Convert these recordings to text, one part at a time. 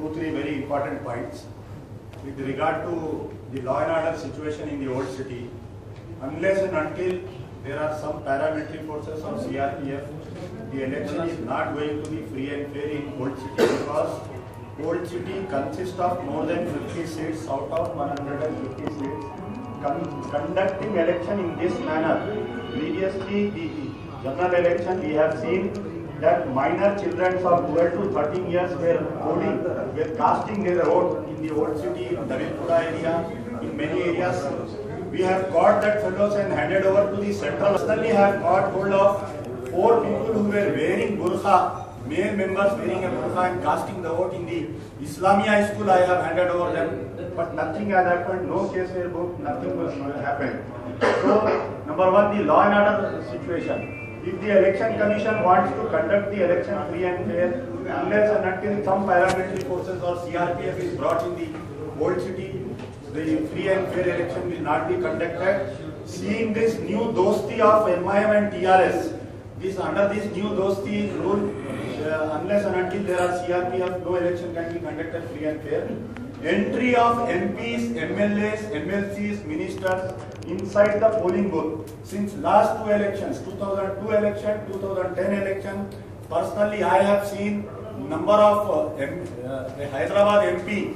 2-3 very important points. With regard to the law and order situation in the old city, unless and until there are some paramilitary forces or CRPF, the election is not going to be free and fair in old city, because old city consists of more than 50 seats out of 150 seats. Conducting election in this manner, previously the general election we have seen that minor children of 12 to 13 years were casting their vote in the old city, in Davilpura area, in many areas. We have got that fellows and handed over to the central. Personally have got hold of 4 people who were wearing burqa, male members wearing a burqa and casting the vote in the Islamic high school. I have handed over them, but nothing has happened, no case were booked, nothing was happened. So, number one, the law and order situation. If the election commission wants to conduct the election free and fair, unless and until some paramilitary forces or CRPF is brought in the old city, the free and fair election will not be conducted. Seeing this new dosti of MIM and TRS, under this new dosti rule, unless and until there are CRPF, no election can be conducted free and fair. Entry of MPs, MLAs, MLCs, ministers inside the polling booth. Since last 2 elections, 2002 election, 2010 election, personally I have seen number of Hyderabad MP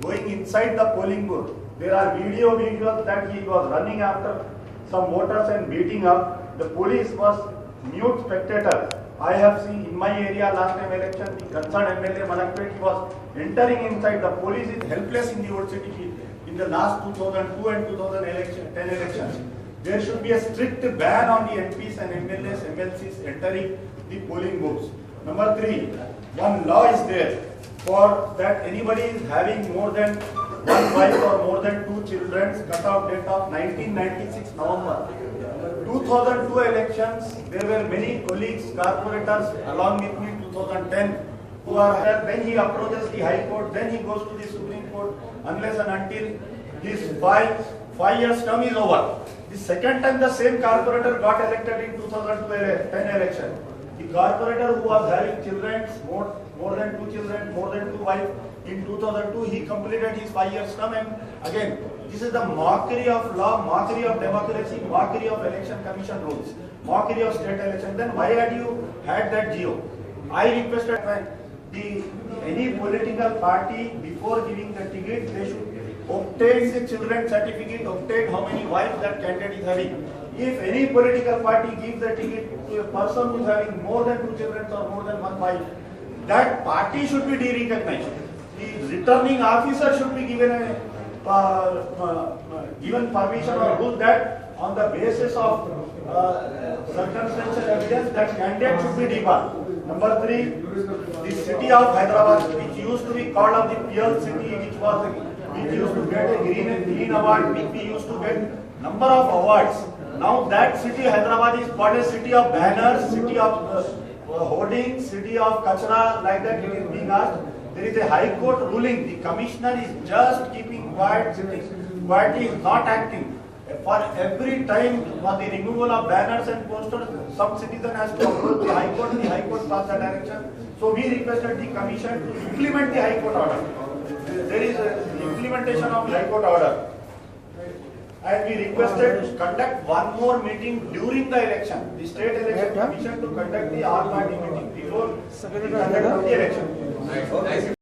going inside the polling booth. There are videos that he was running after some voters and beating up. The police was mute spectator. I have seen in my area last time election, the concerned MLA Malakpet was entering inside. The police is helpless in the old city. In the last 2002 and 2010 elections, there should be a strict ban on the MPs and MLAs, MLCs entering the polling booths. Number 3, one law is there for that anybody is having more than 1 wife or more than 2 children, cut-off date of 1996 November. 2002 elections, there were many colleagues, corporators along with me 2010 who are here. Then he approaches the High Court, then he goes to the Supreme Court, unless and until his 5 years term is over. The second time the same corporator got elected in 2010 election. The corporator who was having children, more than 2 children, more than 2 wives, in 2002 he completed his 5 years term, and again this is the mockery of law, mockery of democracy, mockery of election commission rules, mockery of state election. Then why had you had that GO? I requested any political party before giving the ticket, they should obtain the children certificate, obtain how many wives that candidate is having. If any political party gives the ticket to a person who is having more than 2 children or more than 1 wife, that party should be de-recognized. The returning officer should be given given permission or rule that on the basis of circumstantial evidence that candidate should be debarred. Number 3, the city of Hyderabad, which used to be called of the PL city, which used to get a green award, which we used to get number of awards. Now that city Hyderabad is called a city of banners, city of hoardings, city of kachra, like that it is being asked. There is a High Court ruling. The commissioner is just keeping quiet, sitting quietly, is not acting. For every time for the removal of banners and posters, some citizen has to approach the High Court passed the direction. So we requested the commission to implement the High Court order. There is a implementation of High Court order. And we requested to conduct one more meeting during the election. The state election commission to conduct the all-party meeting before the conduct of the election.